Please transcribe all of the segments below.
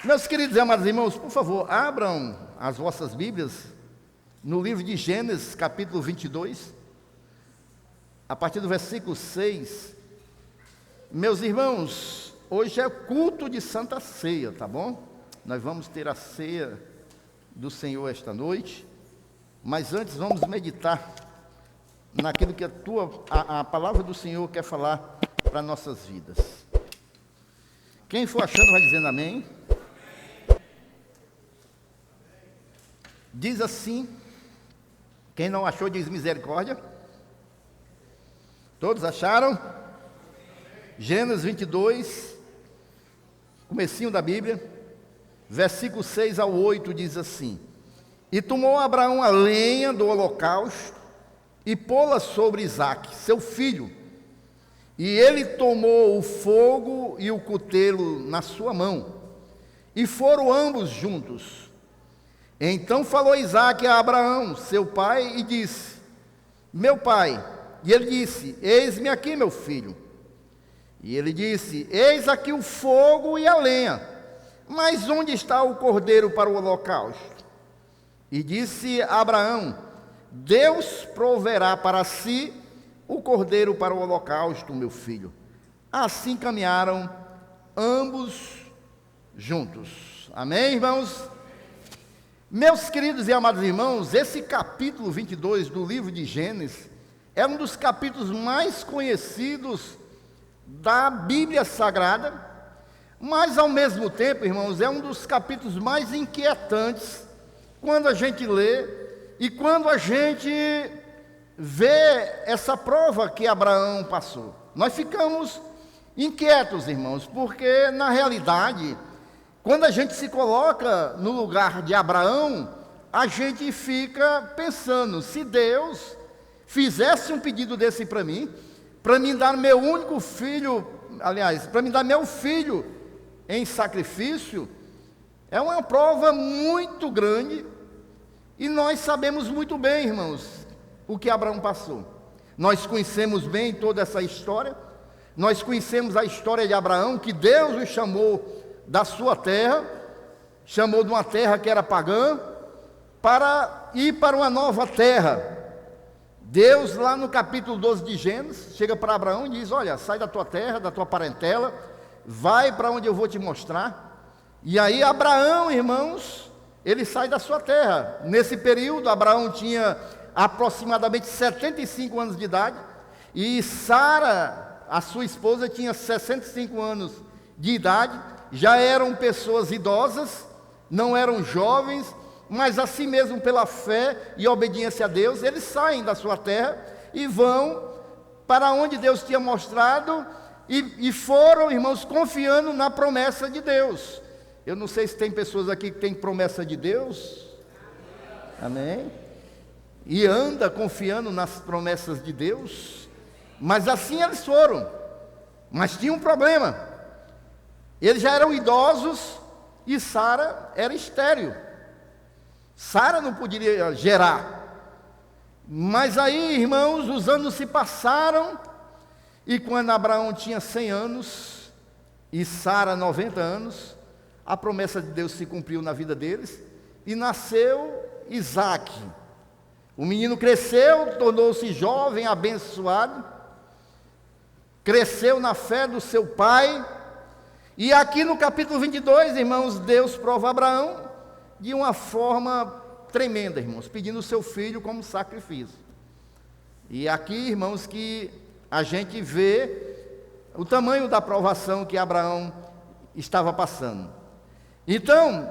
Meus queridos e amados irmãos, por favor, abram as vossas Bíblias no livro de Gênesis, capítulo 22, a partir do versículo 6. Meus irmãos, hoje é culto de Santa Ceia, tá bom? Nós vamos ter a ceia do Senhor esta noite, mas antes vamos meditar naquilo que a palavra do Senhor quer falar para nossas vidas. Quem for achando vai dizendo amém. Diz assim, quem não achou diz misericórdia. Todos acharam? Gênesis 22, comecinho da Bíblia, versículo 6 ao 8 diz assim: E tomou Abraão a lenha do holocausto e pô-la sobre Isaque, seu filho. E ele tomou o fogo e o cutelo na sua mão, e foram ambos juntos. Então falou Isaque a Abraão, seu pai, e disse: Meu pai. E ele disse: Eis-me aqui, meu filho. E ele disse: Eis aqui o fogo e a lenha, mas onde está o cordeiro para o holocausto? E disse Abraão: Deus proverá para si o cordeiro para o holocausto, meu filho. Assim caminharam ambos juntos. Amém, irmãos? Meus queridos e amados irmãos, esse capítulo 22 do livro de Gênesis é um dos capítulos mais conhecidos da Bíblia Sagrada, mas ao mesmo tempo, irmãos, é um dos capítulos mais inquietantes quando a gente lê e quando a gente vê essa prova que Abraão passou. Nós ficamos inquietos, irmãos, porque na realidade, quando a gente se coloca no lugar de Abraão, a gente fica pensando, se Deus fizesse um pedido desse para mim dar meu único filho, aliás, para me dar meu filho em sacrifício, é uma prova muito grande, e nós sabemos muito bem, irmãos, o que Abraão passou. Nós conhecemos bem toda essa história, nós conhecemos a história de Abraão, que Deus o chamou da sua terra, chamou de uma terra que era pagã, para ir para uma nova terra. Deus, lá no capítulo 12 de Gênesis, chega para Abraão e diz: Olha, sai da tua terra, da tua parentela, vai para onde eu vou te mostrar. E aí Abraão, irmãos, ele sai da sua terra. Nesse período, Abraão tinha aproximadamente 75 anos de idade, e Sara, a sua esposa, tinha 65 anos de idade. Já eram pessoas idosas, não eram jovens, mas assim mesmo pela fé e obediência a Deus, eles saem da sua terra e vão para onde Deus tinha mostrado, e foram, irmãos, confiando na promessa de Deus. Eu não sei se tem pessoas aqui que têm promessa de Deus, amém? E anda confiando nas promessas de Deus, mas assim eles foram, mas tinha um problema. Eles já eram idosos e Sara era estéril. Sara não poderia gerar. Mas aí, irmãos, os anos se passaram, e quando Abraão tinha 100 anos e Sara 90 anos, a promessa de Deus se cumpriu na vida deles, e nasceu Isaque. O menino cresceu, tornou-se jovem, abençoado, cresceu na fé do seu pai. E aqui no capítulo 22, irmãos, Deus prova Abraão de uma forma tremenda, irmãos, pedindo o seu filho como sacrifício. E aqui, irmãos, que a gente vê o tamanho da provação que Abraão estava passando. Então,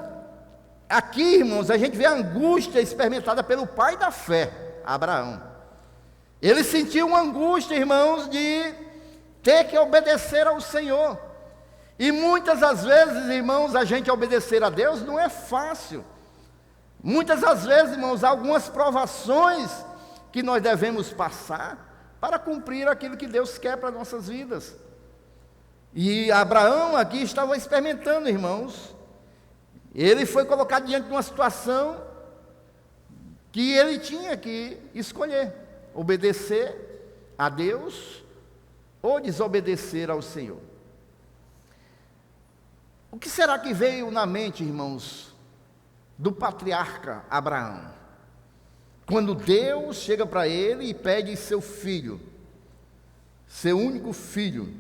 aqui, irmãos, a gente vê a angústia experimentada pelo pai da fé, Abraão. Ele sentiu uma angústia, irmãos, de ter que obedecer ao Senhor. E muitas das vezes, irmãos, a gente obedecer a Deus não é fácil. Muitas das vezes, irmãos, há algumas provações que nós devemos passar para cumprir aquilo que Deus quer para nossas vidas. E Abraão aqui estava experimentando, irmãos. Ele foi colocado diante de uma situação que ele tinha que escolher: obedecer a Deus ou desobedecer ao Senhor. O que será que veio na mente, irmãos, do patriarca Abraão? Quando Deus chega para ele e pede seu filho, seu único filho.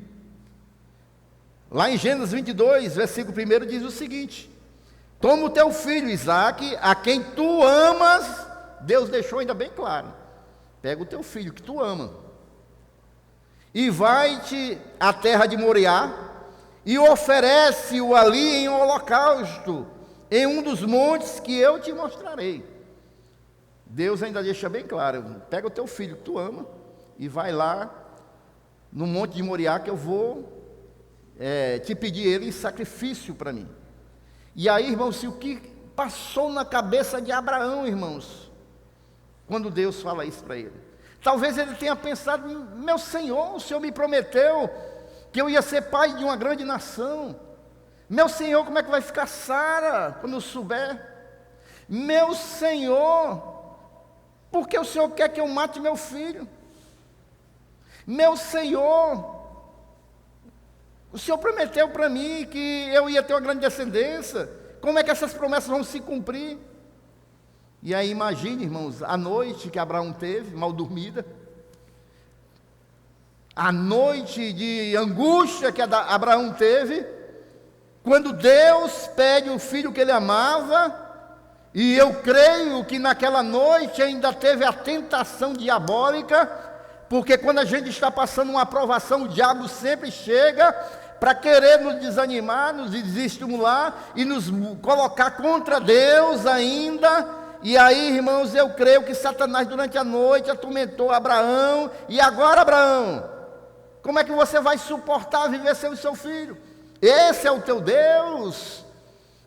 Lá em Gênesis 22, versículo 1, diz o seguinte: toma o teu filho Isaque, a quem tu amas. Deus deixou ainda bem claro: pega o teu filho que tu ama, e vai-te à terra de Moriá, e oferece-o ali em holocausto, em um dos montes que eu te mostrarei. Deus ainda deixa bem claro: pega o teu filho que tu ama, e vai lá no monte de Moriá, que eu vou te pedir ele em sacrifício para mim. E aí, irmãos, o que passou na cabeça de Abraão, irmãos, quando Deus fala isso para ele? Talvez ele tenha pensado: meu Senhor, o Senhor me prometeu que eu ia ser pai de uma grande nação. Meu Senhor, como é que vai ficar Sara quando eu souber? Meu Senhor, por que o Senhor quer que eu mate meu filho? Meu Senhor, o Senhor prometeu para mim que eu ia ter uma grande descendência. Como é que essas promessas vão se cumprir? E aí imagine, irmãos, a noite que Abraão teve, mal dormida, a noite de angústia que Abraão teve, quando Deus pede o filho que ele amava. E eu creio que naquela noite ainda teve a tentação diabólica, porque quando a gente está passando uma aprovação, o diabo sempre chega para querer nos desanimar, nos desestimular e nos colocar contra Deus ainda. E aí, irmãos, eu creio que Satanás durante a noite atormentou Abraão. E agora, Abraão, como é que você vai suportar viver sem o seu filho? Esse é o teu Deus?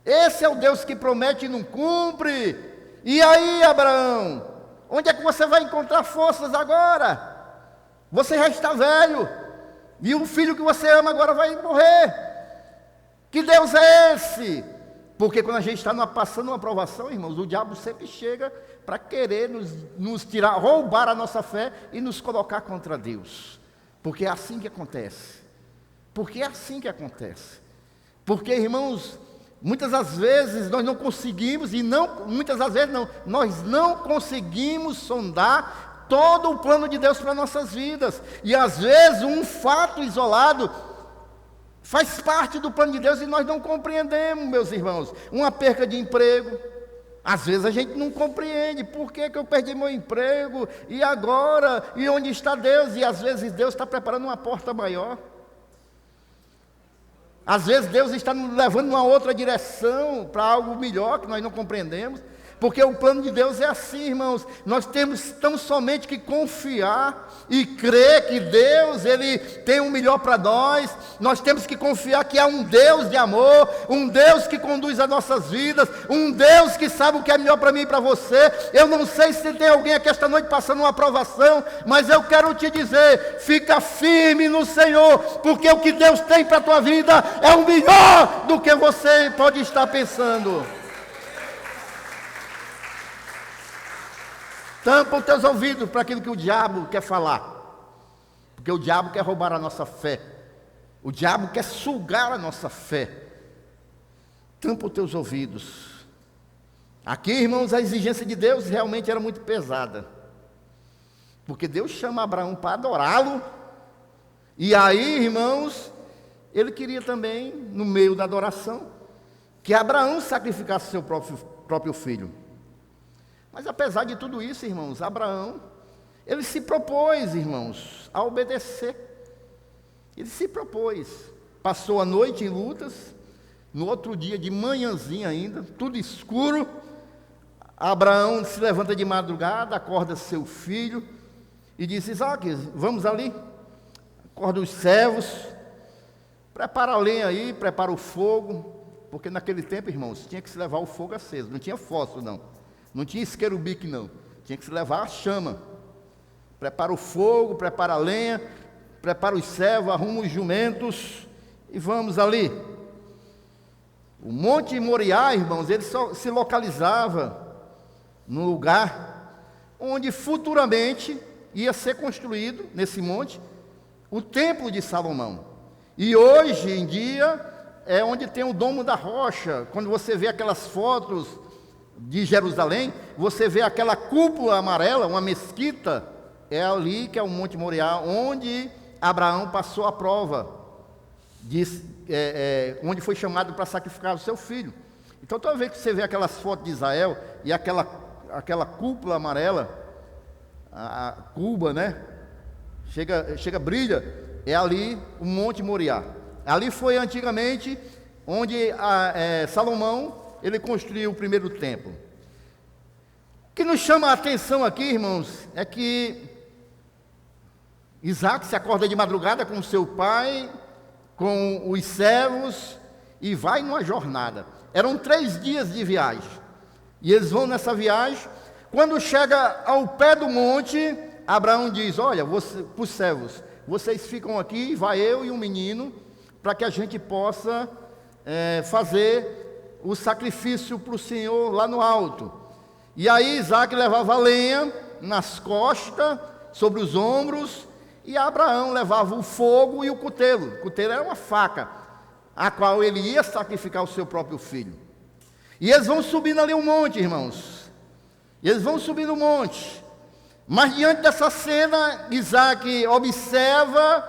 Esse é o Deus que promete e não cumpre? E aí, Abraão, onde é que você vai encontrar forças agora? Você já está velho, e o filho que você ama agora vai morrer. Que Deus é esse? Porque quando a gente está passando uma provação, irmãos, o diabo sempre chega para querer nos tirar, roubar a nossa fé e nos colocar contra Deus. Porque é assim que acontece. Porque é assim que acontece. Porque, irmãos, muitas das vezes nós não conseguimos, nós não conseguimos sondar todo o plano de Deus para nossas vidas. E às vezes um fato isolado faz parte do plano de Deus e nós não compreendemos, meus irmãos. Uma perca de emprego, às vezes a gente não compreende. Por que eu perdi meu emprego? E agora? E onde está Deus? E às vezes Deus está preparando uma porta maior. Às vezes Deus está nos levando numa outra direção, para algo melhor que nós não compreendemos. Porque o plano de Deus é assim, irmãos. Nós temos tão somente que confiar e crer que Deus, Ele tem o melhor para nós. Nós temos que confiar que há um Deus de amor, um Deus que conduz as nossas vidas, um Deus que sabe o que é melhor para mim e para você. Eu não sei se tem alguém aqui esta noite passando uma aprovação, mas eu quero te dizer: fica firme no Senhor, porque o que Deus tem para a tua vida é o melhor do que você pode estar pensando. Tampa os teus ouvidos para aquilo que o diabo quer falar, porque o diabo quer roubar a nossa fé, o diabo quer sugar a nossa fé. Tampa os teus ouvidos. Aqui, irmãos, a exigência de Deus realmente era muito pesada, porque Deus chama Abraão para adorá-lo, e aí, irmãos, Ele queria também, no meio da adoração, que Abraão sacrificasse seu próprio filho. Mas apesar de tudo isso, irmãos, Abraão, ele se propôs, irmãos, a obedecer. Ele se propôs. Passou a noite em lutas. No outro dia, de manhãzinha ainda, tudo escuro, Abraão se levanta de madrugada, acorda seu filho e diz: Isaque, vamos ali. Acorda os servos, prepara a lenha aí, prepara o fogo, porque naquele tempo, irmãos, tinha que se levar o fogo aceso, não tinha fósforo não. Não tinha isqueiro-bique, não. Tinha que se levar a chama. Prepara o fogo, prepara a lenha, prepara os servos, arruma os jumentos e vamos ali. O Monte Moriá, irmãos, ele só se localizava no lugar onde futuramente ia ser construído, nesse monte, o Templo de Salomão. E hoje em dia é onde tem o Domo da Rocha. Quando você vê aquelas fotos de Jerusalém, você vê aquela cúpula amarela, uma mesquita, é ali que é o Monte Moriá, onde Abraão passou a prova, onde foi chamado para sacrificar o seu filho. Então, toda vez que você vê aquelas fotos de Israel e aquela cúpula amarela, a Cuba, né? Chega, brilha, é ali o Monte Moriá. Ali foi antigamente onde Salomão ele construiu o primeiro templo. O que nos chama a atenção aqui, irmãos, é que Isaac se acorda de madrugada com seu pai, com os servos, e vai numa jornada. Eram 3 dias de viagem. E eles vão nessa viagem. Quando chega ao pé do monte, Abraão diz: olha, para os servos, vocês ficam aqui, vai eu e um menino, para que a gente possa fazer o sacrifício para o Senhor lá no alto. E aí Isaac levava a lenha nas costas, sobre os ombros, e Abraão levava o fogo e o cutelo. O cutelo era uma faca, a qual ele ia sacrificar o seu próprio filho. E eles vão subindo ali um monte, irmãos. Eles vão subindo o monte. Mas diante dessa cena, Isaac observa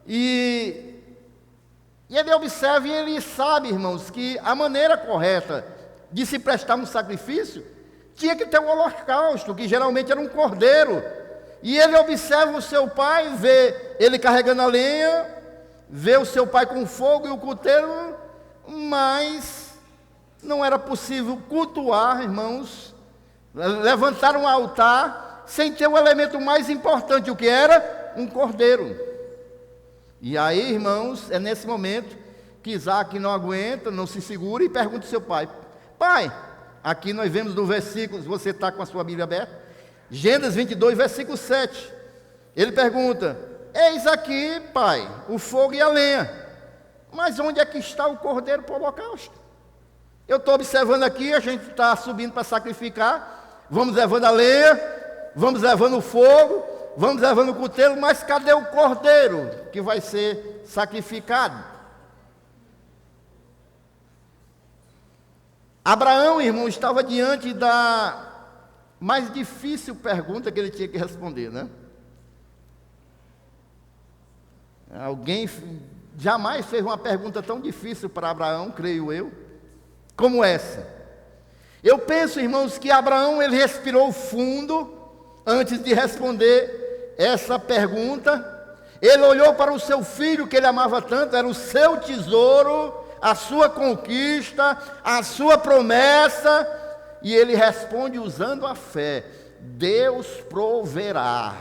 e ele observa e ele sabe, irmãos, que a maneira correta de se prestar um sacrifício tinha que ter um holocausto, que geralmente era um cordeiro. E ele observa o seu pai, vê ele carregando a lenha, vê o seu pai com o fogo e o cutelo, mas não era possível cultuar, irmãos, levantar um altar sem ter o elemento mais importante, o que era? Um cordeiro. E aí, irmãos, é nesse momento que Isaac não aguenta, não se segura e pergunta ao seu pai: pai, aqui nós vemos no versículo, você está com a sua Bíblia aberta, Gênesis 22, versículo 7. Ele pergunta: eis aqui, pai, o fogo e a lenha, mas onde é que está o cordeiro para o holocausto? Eu estou observando aqui, a gente está subindo para sacrificar, vamos levando a lenha, vamos levando o fogo, vamos levando o cutelo, mas cadê o cordeiro que vai ser sacrificado? Abraão, irmão, estava diante da mais difícil pergunta que ele tinha que responder, né? Alguém jamais fez uma pergunta tão difícil para Abraão, creio eu, como essa. Eu penso, irmãos, que Abraão ele respirou fundo antes de responder essa pergunta. Ele olhou para o seu filho que ele amava tanto, era o seu tesouro, a sua conquista, a sua promessa, e ele responde usando a fé: Deus proverá.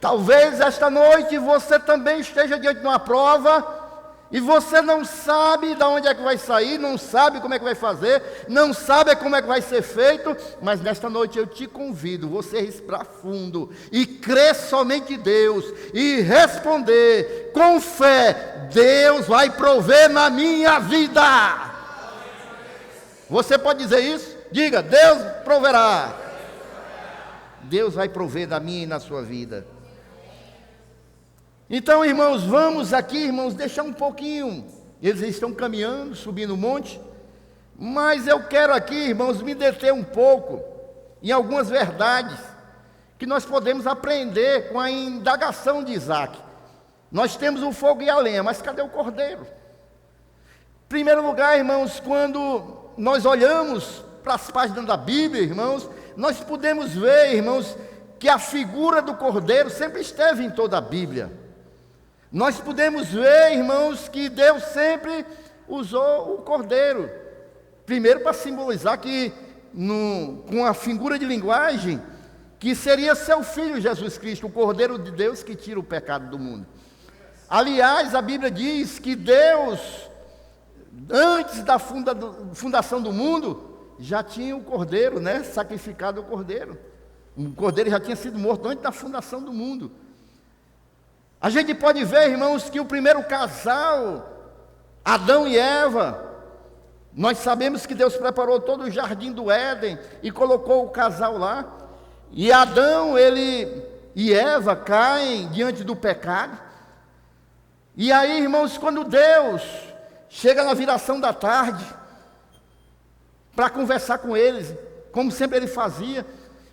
Talvez esta noite você também esteja diante de uma prova e você não sabe de onde é que vai sair, não sabe como é que vai fazer, não sabe como é que vai ser feito, mas nesta noite eu te convido, você respirar fundo e crer somente em Deus e responder com fé: Deus vai prover na minha vida. Você pode dizer isso? Diga: Deus proverá. Deus vai prover na minha e na sua vida. Então, irmãos, vamos aqui, irmãos, deixar um pouquinho. Eles estão caminhando, subindo o monte, mas eu quero aqui, irmãos, me deter um pouco em algumas verdades que nós podemos aprender com a indagação de Isaac. Nós temos o fogo e a lenha, mas cadê o cordeiro? Em primeiro lugar, irmãos, quando nós olhamos para as páginas da Bíblia, irmãos, nós podemos ver, irmãos, que a figura do cordeiro sempre esteve em toda a Bíblia. Nós podemos ver, irmãos, que Deus sempre usou o cordeiro, primeiro para simbolizar que, com a figura de linguagem, que seria seu filho Jesus Cristo, o cordeiro de Deus que tira o pecado do mundo. Aliás, a Bíblia diz que Deus, antes da fundação do mundo, já tinha o cordeiro, né? Sacrificado o cordeiro. O cordeiro já tinha sido morto antes da fundação do mundo. A gente pode ver, irmãos, que o primeiro casal, Adão e Eva, nós sabemos que Deus preparou todo o jardim do Éden e colocou o casal lá. E Adão, e Eva caem diante do pecado. E aí, irmãos, quando Deus chega na viração da tarde, para conversar com eles, como sempre ele fazia,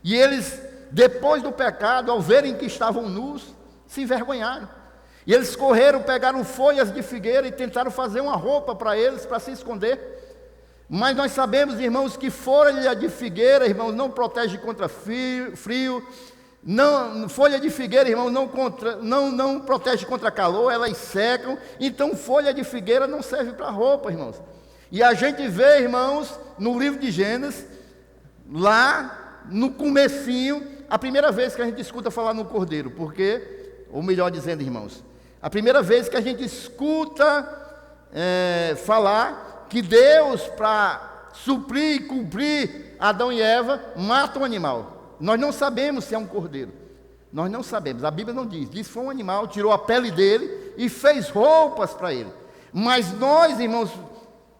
e eles, depois do pecado, ao verem que estavam nus, se envergonharam. E eles correram, pegaram folhas de figueira e tentaram fazer uma roupa para eles, para se esconder. Mas nós sabemos, irmãos, que folha de figueira, irmãos, não protege contra frio. Não, folha de figueira, irmãos, não protege contra calor, elas secam. Então folha de figueira não serve para roupa, irmãos. E a gente vê, irmãos, no livro de Gênesis, lá no comecinho, a primeira vez que a gente escuta falar no cordeiro, porque, ou melhor dizendo, irmãos, a primeira vez que a gente escuta falar que Deus, para suprir e cumprir Adão e Eva, mata um animal. Nós não sabemos se é um cordeiro. Nós não sabemos, a Bíblia não diz. Diz que foi um animal, tirou a pele dele e fez roupas para ele. Mas nós, irmãos,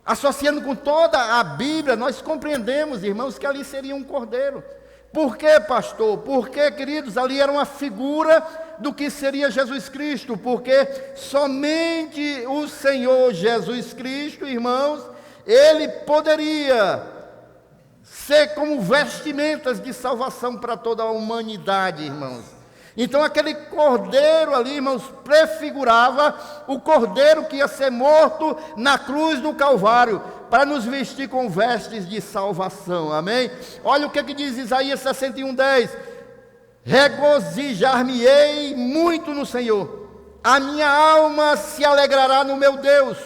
associando com toda a Bíblia, nós compreendemos, irmãos, que ali seria um cordeiro. Por quê, pastor? Porque, queridos, ali era uma figura do que seria Jesus Cristo, porque somente o Senhor Jesus Cristo, irmãos, ele poderia ser como vestimentas de salvação para toda a humanidade, irmãos. Então aquele cordeiro ali, irmãos, prefigurava o cordeiro que ia ser morto na cruz do Calvário, para nos vestir com vestes de salvação, amém? Olha o que diz Isaías 61:10: regozijar-me-ei muito no Senhor, a minha alma se alegrará no meu Deus,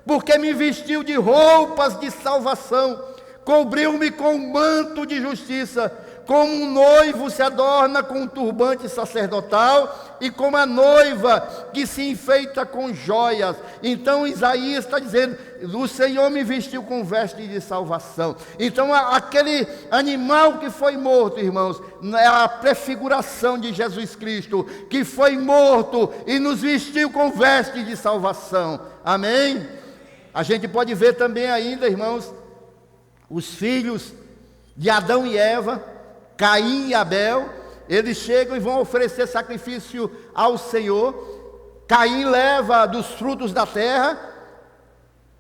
porque me vestiu de roupas de salvação, cobriu-me com um manto de justiça, como um noivo se adorna com um turbante sacerdotal, e como a noiva que se enfeita com joias. Então Isaías está dizendo: o Senhor me vestiu com vestes de salvação. Então aquele animal que foi morto, irmãos, é a prefiguração de Jesus Cristo, que foi morto e nos vestiu com vestes de salvação, amém? A gente pode ver também ainda, irmãos, os filhos de Adão e Eva, Caim e Abel. Eles chegam e vão oferecer sacrifício ao Senhor. Caim leva dos frutos da terra,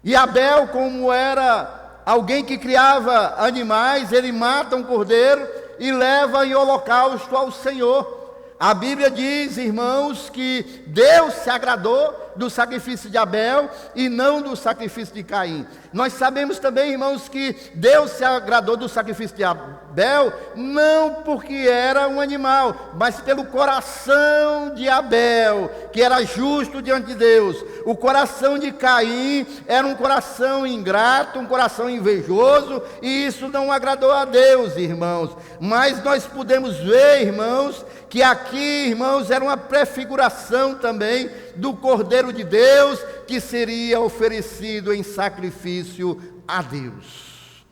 e Abel, como era alguém que criava animais, ele mata um cordeiro e leva em holocausto ao Senhor. A Bíblia diz, irmãos, que Deus se agradou do sacrifício de Abel e não do sacrifício de Caim. Nós sabemos também, irmãos, que Deus se agradou do sacrifício de Abel, não porque era um animal, mas pelo coração de Abel, que era justo diante de Deus. O coração de Caim era um coração ingrato, um coração invejoso, e isso não agradou a Deus, irmãos. Mas nós podemos ver, irmãos, que aqui, irmãos, era uma prefiguração também do Cordeiro de Deus, que seria oferecido em sacrifício a Deus.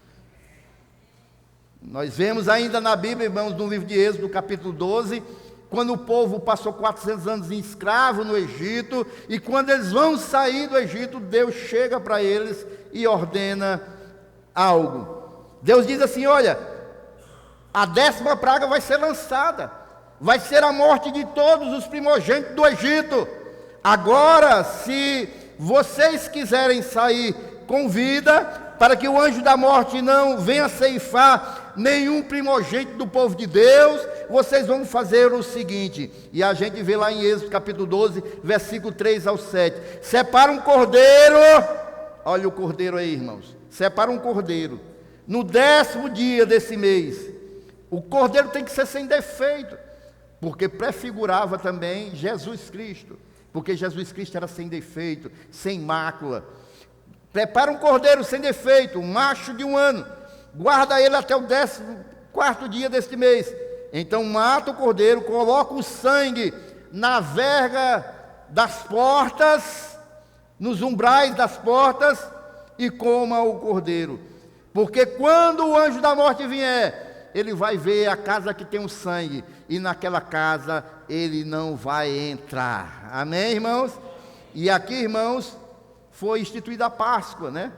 Nós vemos ainda na Bíblia, irmãos, no livro de Êxodo, capítulo 12, quando o povo passou 400 anos em escravo no Egito, e quando eles vão sair do Egito, Deus chega para eles e ordena algo. Deus diz assim: olha, a 10ª praga vai ser lançada, vai ser a morte de todos os primogênitos do Egito. Agora, se vocês quiserem sair com vida, para que o anjo da morte não venha ceifar nenhum primogênito do povo de Deus, vocês vão fazer o seguinte, e a gente vê lá em Êxodo capítulo 12, versículo 3 ao 7, separa um cordeiro, olha o cordeiro aí, irmãos, separa um cordeiro, no 10º dia desse mês. O cordeiro tem que ser sem defeito, porque prefigurava também Jesus Cristo, porque Jesus Cristo era sem defeito, sem mácula. Prepara um cordeiro sem defeito, um macho de 1 ano, guarda ele até o 14º dia deste mês. Então mata o cordeiro, coloca o sangue na verga das portas, nos umbrais das portas, e coma o cordeiro. Porque quando o anjo da morte vier, ele vai ver a casa que tem o sangue, e naquela casa ele não vai entrar. Amém, irmãos? E aqui, irmãos, foi instituída a Páscoa, né?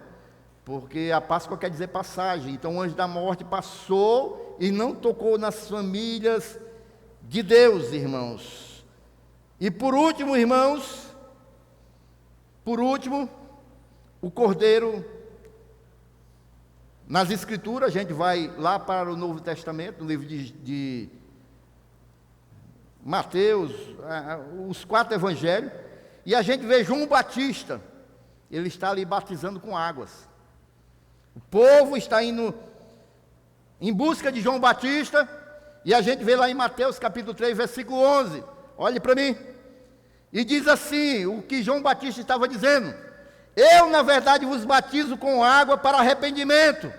Porque a Páscoa quer dizer passagem. Então o anjo da morte passou e não tocou nas famílias de Deus, irmãos. E por último, irmãos, Por último, o cordeiro, nas Escrituras, a gente vai lá para o Novo Testamento, no livro de Mateus, os 4 evangelhos, e a gente vê João Batista, ele está ali batizando com águas. O povo está indo em busca de João Batista, e a gente vê lá em Mateus capítulo 3, versículo 11, olhe para mim, e diz assim, o que João Batista estava dizendo: eu, na verdade, vos batizo com água para arrependimento,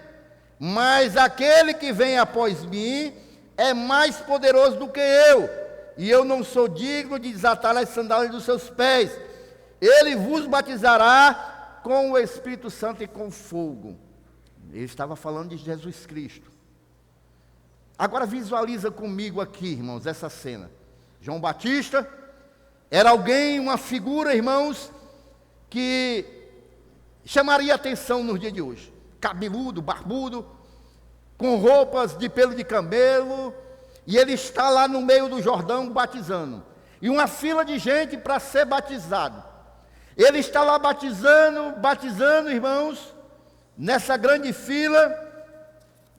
mas aquele que vem após mim é mais poderoso do que eu, e eu não sou digno de desatar as sandálias dos seus pés. Ele vos batizará com o Espírito Santo e com fogo. Ele estava falando de Jesus Cristo. Agora visualiza comigo aqui, irmãos, essa cena. João Batista era alguém, uma figura, irmãos, que chamaria atenção nos dias de hoje. Cabeludo, barbudo, com roupas de pelo de camelo, e ele está lá no meio do Jordão batizando. E uma fila de gente para ser batizado. Ele está lá batizando, irmãos, nessa grande fila.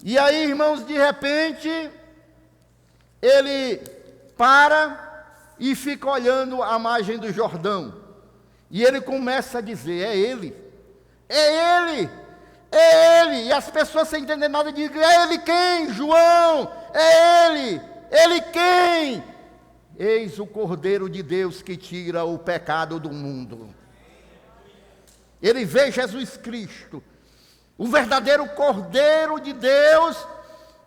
E aí, irmãos, de repente, ele para e fica olhando a margem do Jordão. E ele começa a dizer: é ele, é ele, é ele. E as pessoas sem entender nada dizem: é ele quem? João, é ele quem? Eis o Cordeiro de Deus que tira o pecado do mundo. Ele vê Jesus Cristo, o verdadeiro Cordeiro de Deus,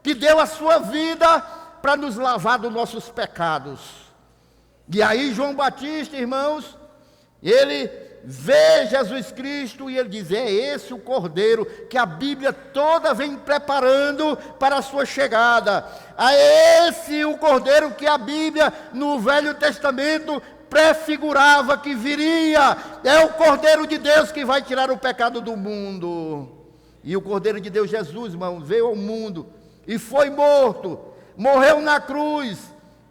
que deu a sua vida para nos lavar dos nossos pecados. E aí João Batista, irmãos, ele vê Jesus Cristo e ele diz: é esse o Cordeiro que a Bíblia toda vem preparando para a sua chegada. É esse o Cordeiro que a Bíblia no Velho Testamento prefigurava que viria. É o Cordeiro de Deus que vai tirar o pecado do mundo. E o Cordeiro de Deus, Jesus, irmão, veio ao mundo e foi morto, morreu na cruz,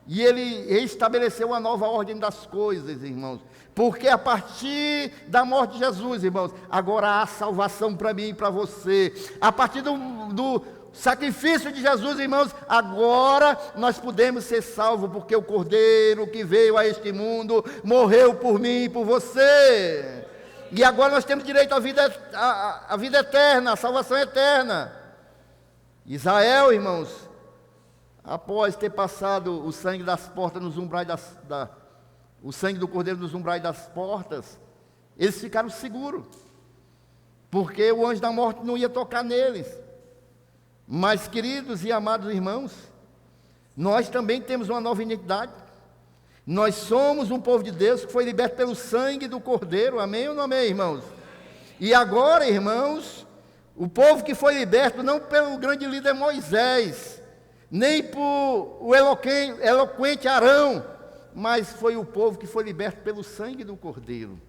e ele estabeleceu uma nova ordem das coisas, irmãos, porque a partir da morte de Jesus, irmãos, agora há salvação para mim e para você. A partir do sacrifício de Jesus, irmãos, agora nós podemos ser salvos, porque o Cordeiro que veio a este mundo morreu por mim e por você. E agora nós temos direito à vida eterna, à salvação eterna. Israel, irmãos, após ter passado o sangue das portas nos umbrais o sangue do Cordeiro nos umbrais das portas, eles ficaram seguros, porque o anjo da morte não ia tocar neles. Mas, queridos e amados irmãos, nós também temos uma nova identidade. Nós somos um povo de Deus que foi liberto pelo sangue do Cordeiro, amém ou não amém, irmãos? E agora, irmãos, o povo que foi liberto não pelo grande líder Moisés, nem por o eloquente Arão, mas foi o povo que foi liberto pelo sangue do Cordeiro.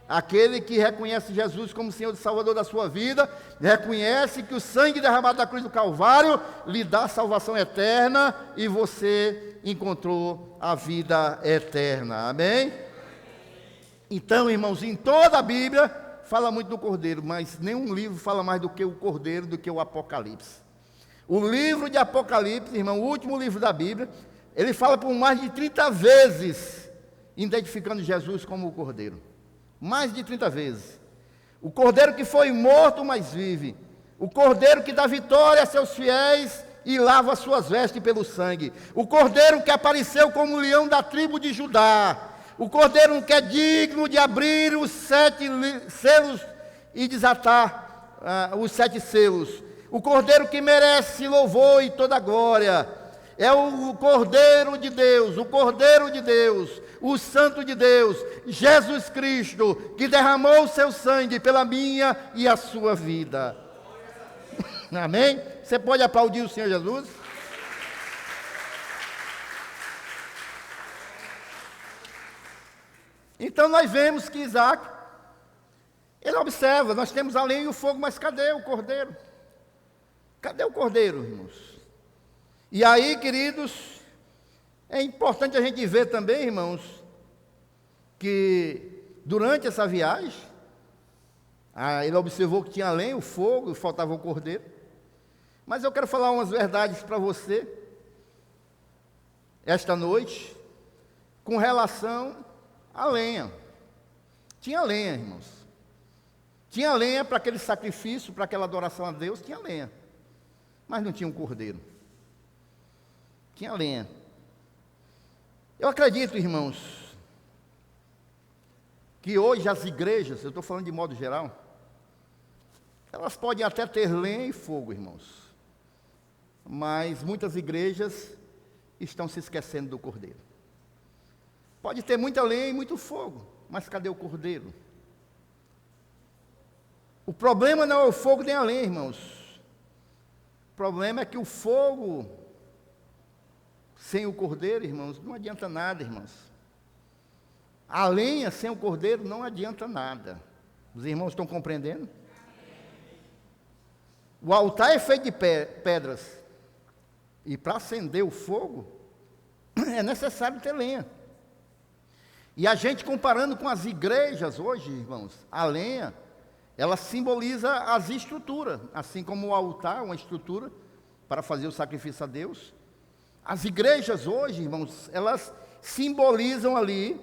Aquele que reconhece Jesus como Senhor e Salvador da sua vida, reconhece que o sangue derramado da cruz do Calvário lhe dá salvação eterna, e você encontrou a vida eterna, amém? Então, irmãos, em toda a Bíblia fala muito do Cordeiro, mas nenhum livro fala mais do que o Cordeiro, do que o Apocalipse. O livro de Apocalipse, irmão, o último livro da Bíblia, ele fala por mais de 30 vezes, identificando Jesus como o Cordeiro. Mais de 30 vezes. O Cordeiro que foi morto, mas vive. O Cordeiro que dá vitória a seus fiéis e lava suas vestes pelo sangue. O Cordeiro que apareceu como leão da tribo de Judá. O Cordeiro que é digno de abrir os 7 selos e desatar os 7 selos. O Cordeiro que merece louvor e toda glória. É o Cordeiro de Deus, o Cordeiro de Deus, o Santo de Deus, Jesus Cristo, que derramou o seu sangue pela minha e a sua vida. Amém? Você pode aplaudir o Senhor Jesus? Então nós vemos que Isaac, ele observa, nós temos a lenha e o fogo, mas cadê o Cordeiro? Cadê o Cordeiro, irmãos? E aí, queridos, é importante a gente ver também, irmãos, que durante essa viagem, ele observou que tinha lenha, o fogo, e faltava o cordeiro. Mas eu quero falar umas verdades para você, esta noite, com relação à lenha. Tinha lenha, irmãos. Tinha lenha para aquele sacrifício, para aquela adoração a Deus, tinha lenha. Mas não tinha um cordeiro. Tinha lenha. Eu acredito, irmãos, que hoje as igrejas, eu estou falando de modo geral, elas podem até ter lenha e fogo, irmãos. Mas muitas igrejas estão se esquecendo do cordeiro. Pode ter muita lenha e muito fogo, mas cadê o cordeiro? O problema não é o fogo nem a lenha, irmãos. O problema é que o fogo, sem o cordeiro, irmãos, não adianta nada, irmãos. A lenha sem o cordeiro não adianta nada. Os irmãos estão compreendendo? O altar é feito de pedras. E para acender o fogo, é necessário ter lenha. E a gente comparando com as igrejas hoje, irmãos, a lenha, ela simboliza as estruturas, assim como o altar, uma estrutura para fazer o sacrifício a Deus. As igrejas hoje, irmãos, elas simbolizam ali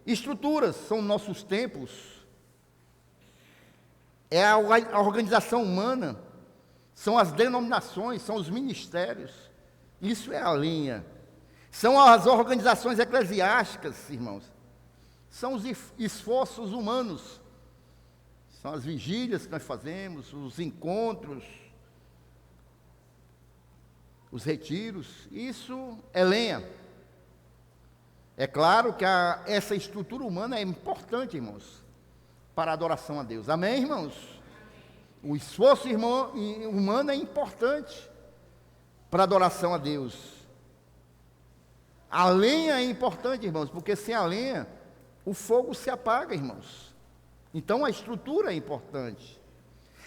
estruturas, são nossos templos. É a organização humana, são as denominações, são os ministérios. Isso é a linha. São as organizações eclesiásticas, irmãos. São os esforços humanos. São as vigílias que nós fazemos, os encontros, os retiros. Isso é lenha. É claro que essa estrutura humana é importante, irmãos, para a adoração a Deus. Amém, irmãos? O esforço humano é importante para a adoração a Deus. A lenha é importante, irmãos, porque sem a lenha, o fogo se apaga, irmãos. Então a estrutura é importante.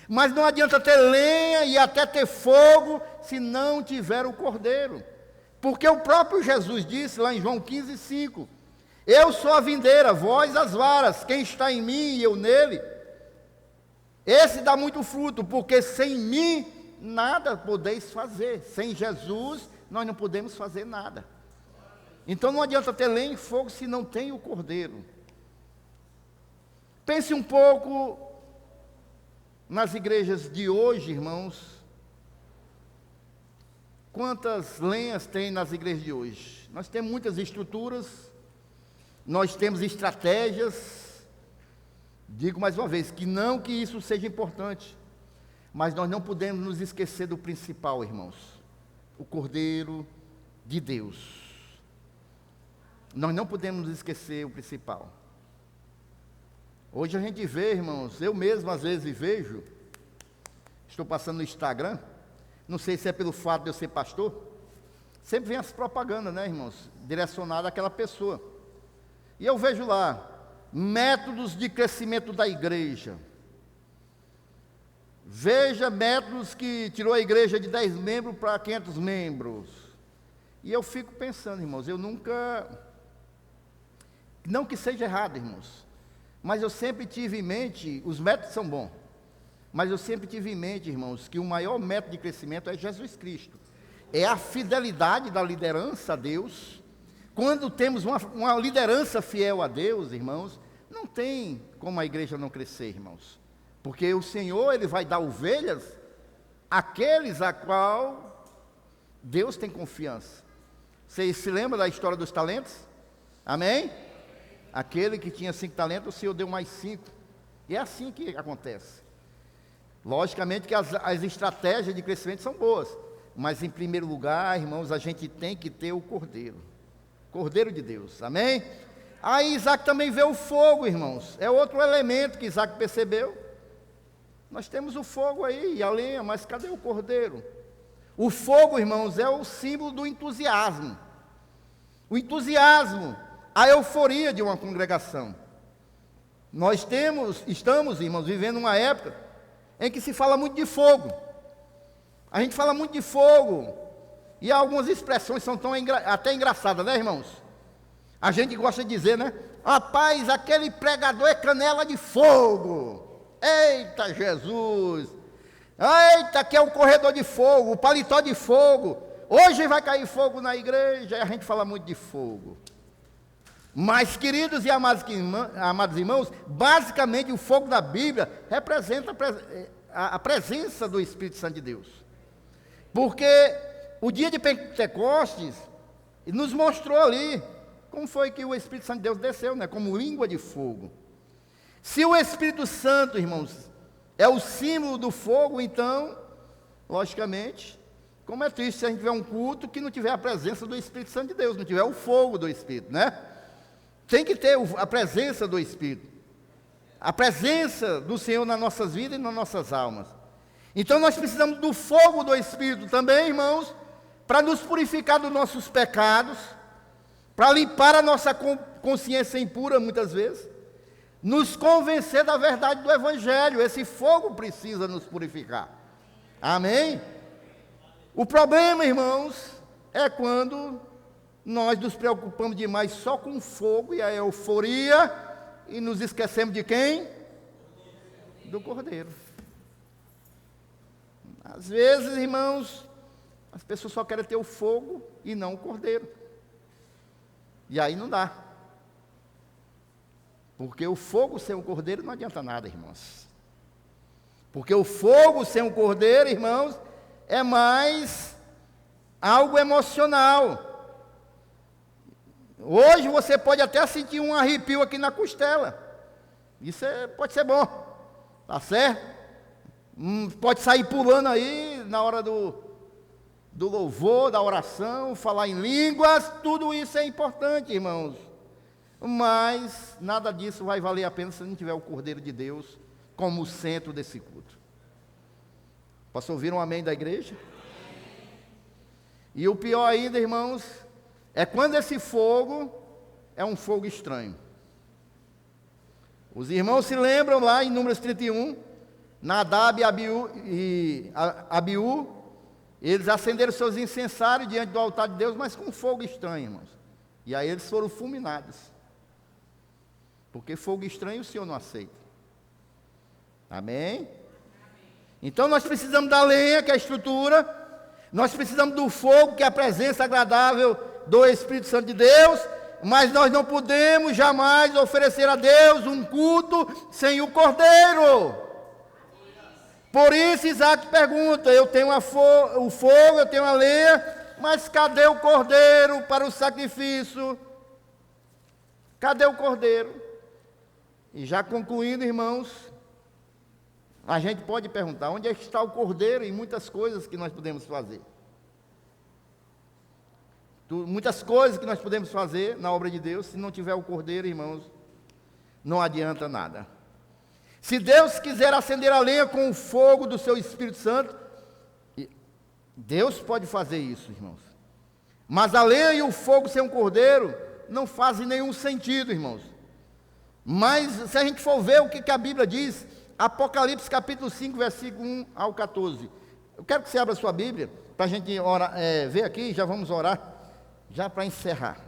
Mas não adianta ter lenha e até ter fogo se não tiver o cordeiro. Porque o próprio Jesus disse lá em João 15:5: eu sou a videira, vós as varas, quem está em mim e eu nele, esse dá muito fruto, porque sem mim nada podeis fazer. Sem Jesus nós não podemos fazer nada. Então não adianta ter lenha e fogo se não tem o cordeiro. Pense um pouco nas igrejas de hoje, irmãos. Quantas lenhas tem nas igrejas de hoje? Nós temos muitas estruturas, nós temos estratégias. Digo mais uma vez, que não que isso seja importante, mas nós não podemos nos esquecer do principal, irmãos. O Cordeiro de Deus. Nós não podemos nos esquecer o principal. Hoje a gente vê, irmãos, eu mesmo às vezes vejo, estou passando no Instagram, não sei se é pelo fato de eu ser pastor, sempre vem as propagandas, né, irmãos, direcionadas àquela pessoa. E eu vejo lá, métodos de crescimento da igreja. Veja métodos que tirou a igreja de 10 membros para 500 membros. E eu fico pensando, irmãos, eu nunca, não que seja errado, irmãos, mas eu sempre tive em mente, os métodos são bons, mas eu sempre tive em mente, irmãos, que o maior método de crescimento é Jesus Cristo. É a fidelidade da liderança a Deus. Quando temos uma liderança fiel a Deus, irmãos, não tem como a igreja não crescer, irmãos. Porque o Senhor, Ele vai dar ovelhas àqueles a qual Deus tem confiança. Vocês se lembram da história dos talentos? Amém? Aquele que tinha 5 talentos, o Senhor deu mais 5. E é assim que acontece. Logicamente que as estratégias de crescimento são boas, mas em primeiro lugar, irmãos, a gente tem que ter o Cordeiro. Cordeiro de Deus, amém? Aí Isaac também vê o fogo, irmãos. É outro elemento que Isaac percebeu. Nós temos o fogo aí e a lenha, mas cadê o cordeiro? O fogo, irmãos, é o símbolo do entusiasmo. O entusiasmo, a euforia de uma congregação. Nós estamos, irmãos, vivendo uma época em que se fala muito de fogo. A gente fala muito de fogo. E algumas expressões são até engraçadas, né, irmãos? A gente gosta de dizer, né? Rapaz, aquele pregador é canela de fogo. Eita Jesus! Eita, que é um corredor de fogo, o paletó de fogo. Hoje vai cair fogo na igreja, e a gente fala muito de fogo. Mas, queridos e amados irmãos, basicamente o fogo da Bíblia representa a presença do Espírito Santo de Deus. Porque o dia de Pentecostes nos mostrou ali como foi que o Espírito Santo de Deus desceu, né? Como língua de fogo. Se o Espírito Santo, irmãos, é o símbolo do fogo, então, logicamente, como é triste se a gente tiver um culto que não tiver a presença do Espírito Santo de Deus, não tiver o fogo do Espírito, né? Tem que ter a presença do Espírito, a presença do Senhor nas nossas vidas e nas nossas almas. Então nós precisamos do fogo do Espírito também, irmãos, para nos purificar dos nossos pecados, para limpar a nossa consciência impura muitas vezes, nos convencer da verdade do Evangelho. Esse fogo precisa nos purificar. Amém? O problema, irmãos, é quando nós nos preocupamos demais só com o fogo e a euforia e nos esquecemos de quem? Do Cordeiro. Às vezes, irmãos, as pessoas só querem ter o fogo e não o Cordeiro. E aí não dá. Porque o fogo sem o Cordeiro não adianta nada, irmãos. Porque o fogo sem o Cordeiro, irmãos, é mais algo emocional. Hoje você pode até sentir um arrepio aqui na costela. Isso pode ser bom. Tá certo? Pode sair pulando aí na hora do louvor, da oração, falar em línguas. Tudo isso é importante, irmãos. Mas nada disso vai valer a pena se não tiver o Cordeiro de Deus como centro desse culto. Posso ouvir um amém da igreja? E o pior ainda, irmãos, é quando esse fogo é um fogo estranho. Os irmãos se lembram lá em Números 31, Nadab e Abiú, eles acenderam seus incensários diante do altar de Deus, mas com fogo estranho, irmãos. E aí eles foram fulminados. Porque fogo estranho o Senhor não aceita. Amém? Então nós precisamos da lenha, que é a estrutura. Nós precisamos do fogo, que é a presença agradável do Espírito Santo de Deus. Mas nós não podemos jamais oferecer a Deus um culto sem o Cordeiro. Por isso Isaac pergunta: eu tenho o fogo, eu tenho a lenha, mas cadê o Cordeiro para o sacrifício? Cadê o Cordeiro? E já concluindo, irmãos, a gente pode perguntar: onde está o Cordeiro em muitas coisas que nós podemos fazer? Muitas coisas que nós podemos fazer na obra de Deus, se não tiver o Cordeiro, irmãos, não adianta nada. Se Deus quiser acender a lenha com o fogo do seu Espírito Santo, Deus pode fazer isso, irmãos. Mas a lenha e o fogo sem um Cordeiro não fazem nenhum sentido, irmãos. Mas se a gente for ver o que a Bíblia diz, Apocalipse capítulo 5, versículo 1 ao 14. Eu quero que você abra a sua Bíblia, para a gente orar, ver aqui, já vamos orar, já para encerrar.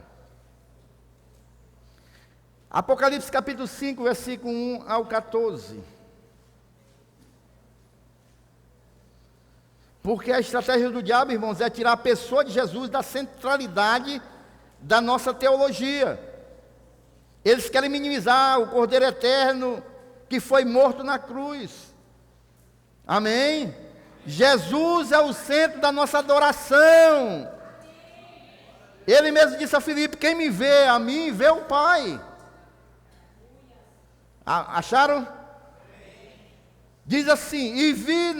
Apocalipse capítulo 5, versículo 1 ao 14. Porque a estratégia do diabo, irmãos, é tirar a pessoa de Jesus da centralidade da nossa teologia. Eles querem minimizar o Cordeiro Eterno que foi morto na cruz. Amém? Jesus é o centro da nossa adoração. Ele mesmo disse a Filipe: quem me vê a mim, vê o Pai. Acharam? Diz assim: e vi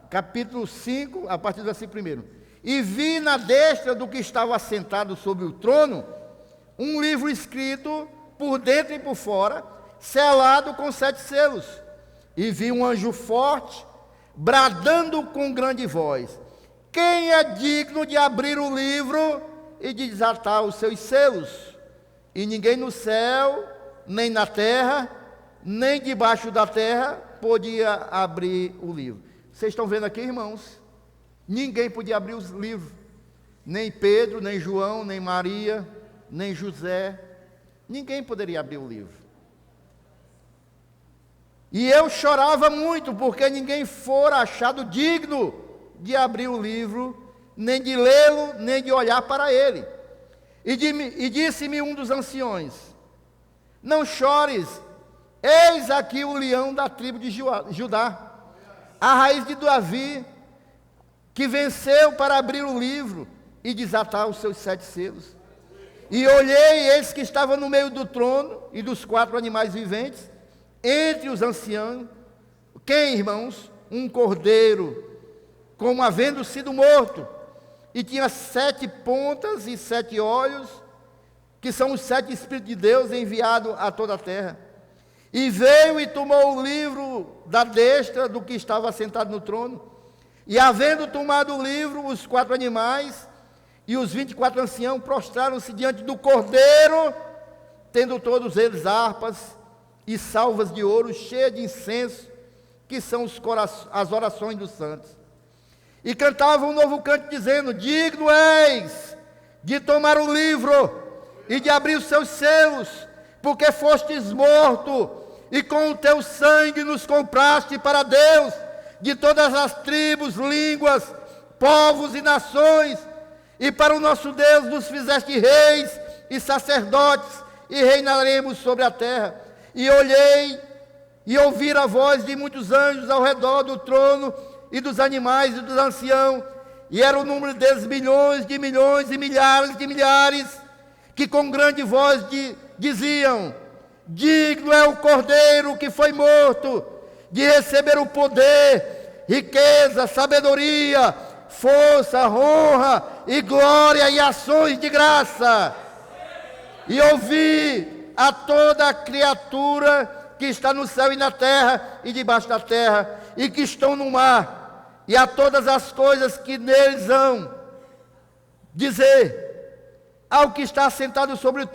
capítulo 5, a partir do versículo 1. E vi na destra do que estava assentado sobre o trono um livro escrito por dentro e por fora, selado com 7 selos. E vi um anjo forte, bradando com grande voz: quem é digno de abrir o livro e de desatar os seus selos? E ninguém no céu, nem na terra, nem debaixo da terra, podia abrir o livro. Vocês estão vendo aqui, irmãos? Ninguém podia abrir os livros. Nem Pedro, nem João, nem Maria, nem José, ninguém poderia abrir o livro. E eu chorava muito, porque ninguém fora achado digno de abrir o livro, nem de lê-lo, nem de olhar para ele. E disse-me um dos anciões: não chores, eis aqui o leão da tribo de Judá, a raiz de Davi, que venceu para abrir o livro e desatar os seus 7 selos. E olhei, eis que estava no meio do trono e dos 4 animais viventes, entre os anciãos, quem, irmãos? Um cordeiro, como havendo sido morto, e tinha 7 pontas e 7 olhos, que são os 7 Espíritos de Deus enviados a toda a terra. E veio e tomou o livro da destra do que estava sentado no trono, e havendo tomado o livro, os 4 animais e os 24 anciãos prostraram-se diante do cordeiro, tendo todos eles harpas e salvas de ouro cheias de incenso, que são as orações dos santos. E cantavam um novo canto, dizendo: digno és de tomar o livro e de abrir os seus selos, porque fostes morto, e com o teu sangue nos compraste para Deus, de todas as tribos, línguas, povos e nações, e para o nosso Deus nos fizeste reis e sacerdotes, e reinaremos sobre a terra. E olhei e ouvi a voz de muitos anjos ao redor do trono, e dos animais e dos anciãos, e era o número deles milhões e milhares de milhares, que com grande voz diziam: digno é o cordeiro que foi morto, de receber o poder, riqueza, sabedoria, força, honra e glória e ações de graça. E ouvi a toda a criatura que está no céu e na terra e debaixo da terra, e que estão no mar, e a todas as coisas que neles hão, dizer ao que está sentado sobre o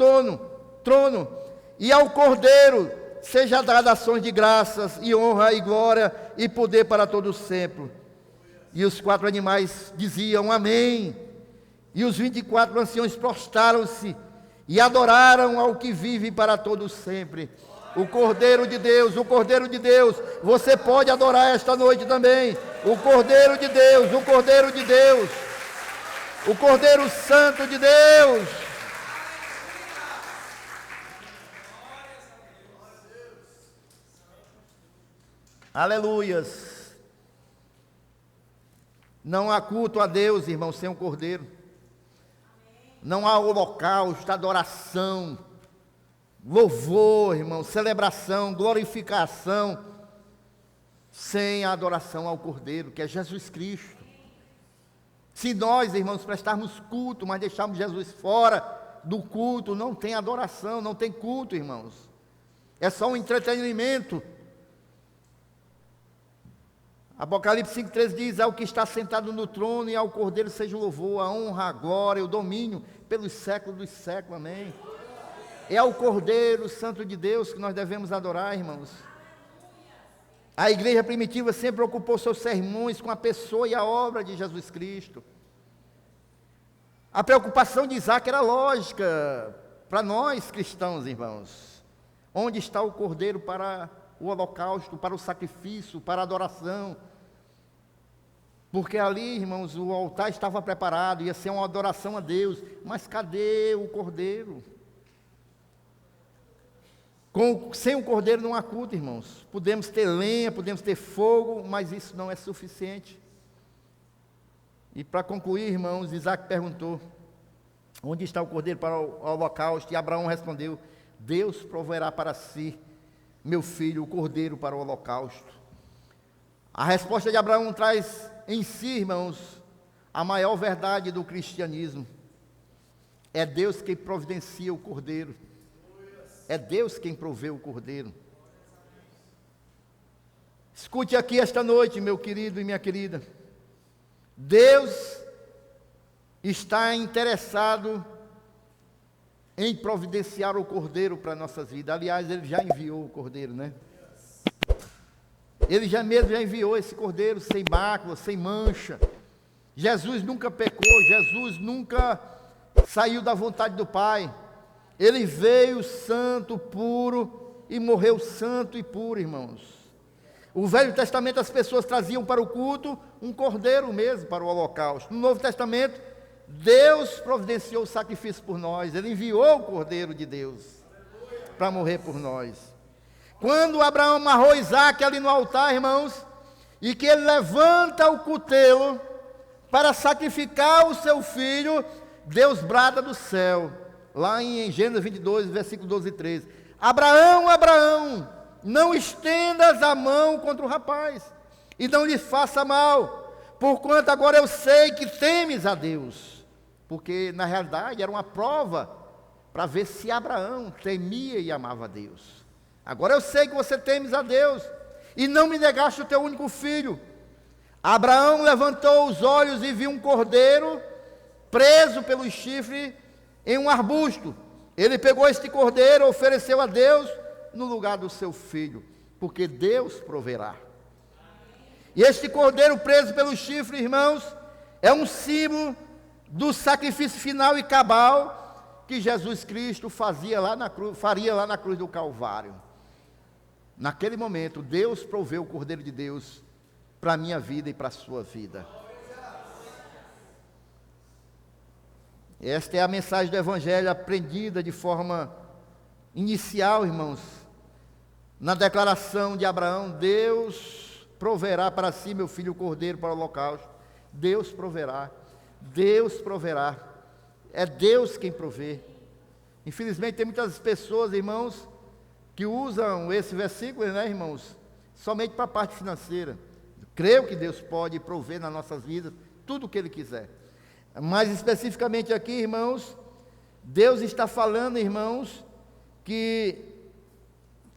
trono, e ao Cordeiro, seja dada ações de graças, e honra, e glória, e poder para todos sempre. E os 4 animais diziam: amém. E os 24 anciões prostraram-se, e adoraram ao que vive para todos sempre. O Cordeiro de Deus, o Cordeiro de Deus. Você pode adorar esta noite também. O Cordeiro de Deus, o Cordeiro de Deus, o Cordeiro Santo de Deus. Aleluias. Não há culto a Deus, irmão, sem o Cordeiro. Não há holocausto, adoração, louvor, irmão, celebração, glorificação, sem a adoração ao Cordeiro, que é Jesus Cristo. Se nós, irmãos, prestarmos culto, mas deixarmos Jesus fora do culto, não tem adoração, não tem culto, irmãos. É só um entretenimento. Apocalipse 5,13 diz: ao que está sentado no trono e ao Cordeiro seja o louvor, a honra, a glória, o domínio, pelos séculos dos séculos, amém. É ao Cordeiro Santo de Deus que nós devemos adorar, irmãos. A igreja primitiva sempre ocupou seus sermões com a pessoa e a obra de Jesus Cristo. A preocupação de Isaac era lógica para nós cristãos, irmãos. Onde está o Cordeiro para o holocausto, para o sacrifício, para a adoração? Porque ali, irmãos, o altar estava preparado, ia ser uma adoração a Deus. Mas cadê o Cordeiro? Sem o Cordeiro não há culto, irmãos. Podemos ter lenha, podemos ter fogo, mas isso não é suficiente. E para concluir, irmãos, Isaac perguntou: onde está o Cordeiro para o holocausto? E Abraão respondeu: Deus proverá para si, meu filho, o Cordeiro para o holocausto. A resposta de Abraão traz em si, irmãos, a maior verdade do cristianismo. É Deus quem providencia o Cordeiro. É Deus quem provê o Cordeiro. Escute aqui esta noite, meu querido e minha querida. Deus está interessado em providenciar o Cordeiro para nossas vidas. Aliás, Ele já enviou o Cordeiro, né? Ele já enviou esse Cordeiro sem mácula, sem mancha. Jesus nunca pecou, Jesus nunca saiu da vontade do Pai. Ele veio santo, puro, e morreu santo e puro, irmãos. O Velho Testamento as pessoas traziam para o culto um cordeiro mesmo para o holocausto. No Novo Testamento, Deus providenciou o sacrifício por nós. Ele enviou o Cordeiro de Deus para morrer por nós. Quando Abraão amarrou Isaque ali no altar, irmãos, e que ele levanta o cutelo para sacrificar o seu filho, Deus brada do céu, lá em Gênesis 22, versículo 12 e 13: Abraão, Abraão, não estendas a mão contra o rapaz, e não lhe faça mal, porquanto agora eu sei que temes a Deus. Porque na realidade era uma prova para ver se Abraão temia e amava a Deus. Agora eu sei que você temes a Deus, e não me negaste o teu único filho. Abraão levantou os olhos e viu um cordeiro preso pelos chifres em um arbusto. Ele pegou este cordeiro, ofereceu a Deus no lugar do seu filho, porque Deus proverá. E este cordeiro preso pelos chifres, irmãos, é um símbolo do sacrifício final e cabal que Jesus Cristo faria lá na cruz do Calvário. Naquele momento, Deus proveu o Cordeiro de Deus para a minha vida e para a sua vida. Esta é a mensagem do Evangelho aprendida de forma inicial, irmãos, na declaração de Abraão: Deus proverá para si meu filho o cordeiro para o holocausto. Deus proverá, Deus proverá, é Deus quem provê. Infelizmente tem muitas pessoas, irmãos, que usam esse versículo, né, irmãos, somente para a parte financeira. Creio que Deus pode prover nas nossas vidas tudo o que Ele quiser. Mas especificamente aqui, irmãos, Deus está falando, irmãos, que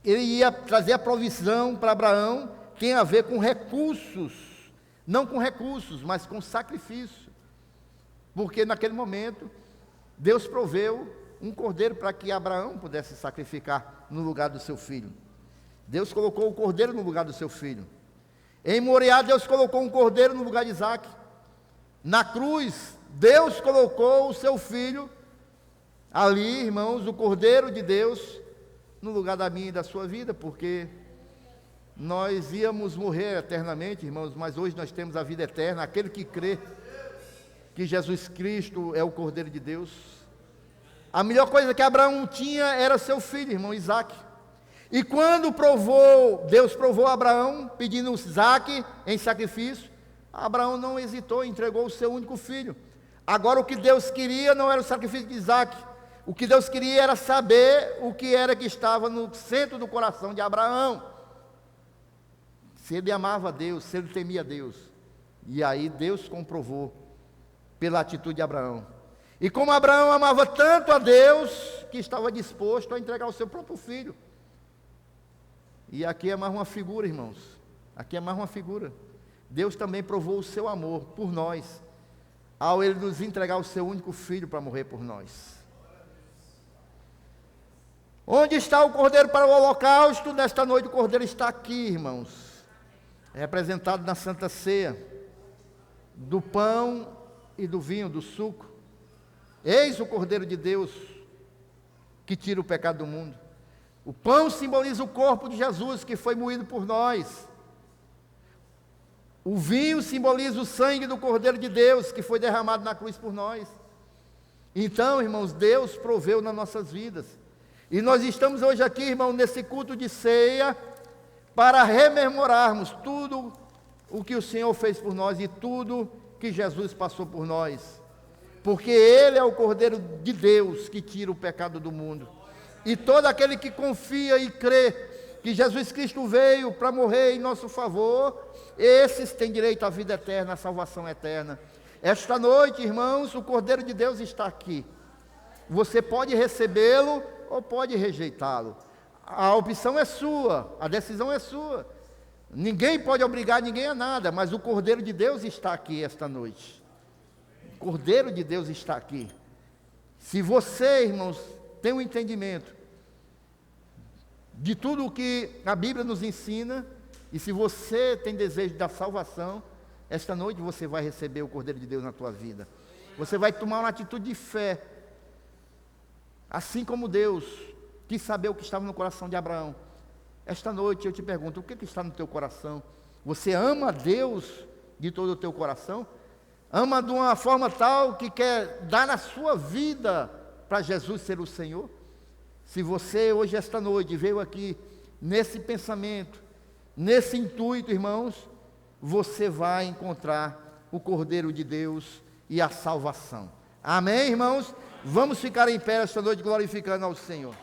Ele ia trazer a provisão para Abraão, tem a ver com recursos, não com recursos, mas com sacrifício. Porque naquele momento, Deus proveu um cordeiro para que Abraão pudesse sacrificar no lugar do seu filho. Deus colocou o cordeiro no lugar do seu filho. Em Moriá, Deus colocou um cordeiro no lugar de Isaque. Na cruz, Deus colocou o seu filho ali, irmãos, o Cordeiro de Deus, no lugar da minha e da sua vida, porque nós íamos morrer eternamente, irmãos, mas hoje nós temos a vida eterna. Aquele que crê que Jesus Cristo é o Cordeiro de Deus. A melhor coisa que Abraão tinha era seu filho, irmão, Isaque. E quando Deus provou a Abraão, pedindo Isaque em sacrifício, Abraão não hesitou, entregou o seu único filho. Agora o que Deus queria não era o sacrifício de Isaque. O que Deus queria era saber o que era que estava no centro do coração de Abraão. Se ele amava a Deus, se ele temia a Deus. E aí Deus comprovou pela atitude de Abraão. E como Abraão amava tanto a Deus, que estava disposto a entregar o seu próprio filho. E aqui é mais uma figura, irmãos. Aqui é mais uma figura. Deus também provou o seu amor por nós, ao Ele nos entregar o seu único filho para morrer por nós. Onde está o cordeiro para o holocausto? Nesta noite o cordeiro está aqui, irmãos. É representado na Santa Ceia, do pão e do vinho, do suco. Eis o Cordeiro de Deus, que tira o pecado do mundo. O pão simboliza o corpo de Jesus, que foi moído por nós. O vinho simboliza o sangue do Cordeiro de Deus, que foi derramado na cruz por nós. Então, irmãos, Deus proveu nas nossas vidas. E nós estamos hoje aqui, irmão, nesse culto de ceia, para rememorarmos tudo o que o Senhor fez por nós e tudo que Jesus passou por nós. Porque Ele é o Cordeiro de Deus que tira o pecado do mundo. E todo aquele que confia e crê que Jesus Cristo veio para morrer em nosso favor, esses têm direito à vida eterna, à salvação eterna. Esta noite, irmãos, o Cordeiro de Deus está aqui. Você pode recebê-lo ou pode rejeitá-lo. A opção é sua, a decisão é sua. Ninguém pode obrigar ninguém a nada, mas o Cordeiro de Deus está aqui esta noite. O Cordeiro de Deus está aqui. Se você, irmãos, tem um entendimento de tudo o que a Bíblia nos ensina, e se você tem desejo da salvação, esta noite você vai receber o Cordeiro de Deus na tua vida. Você vai tomar uma atitude de fé. Assim como Deus quis saber o que estava no coração de Abraão, esta noite eu te pergunto, o que está no teu coração? Você ama Deus de todo o teu coração? Ama de uma forma tal que quer dar a sua vida para Jesus ser o Senhor? Se você hoje, esta noite, veio aqui nesse pensamento, nesse intuito, irmãos, você vai encontrar o Cordeiro de Deus e a salvação. Amém, irmãos? Vamos ficar em pé esta noite glorificando ao Senhor.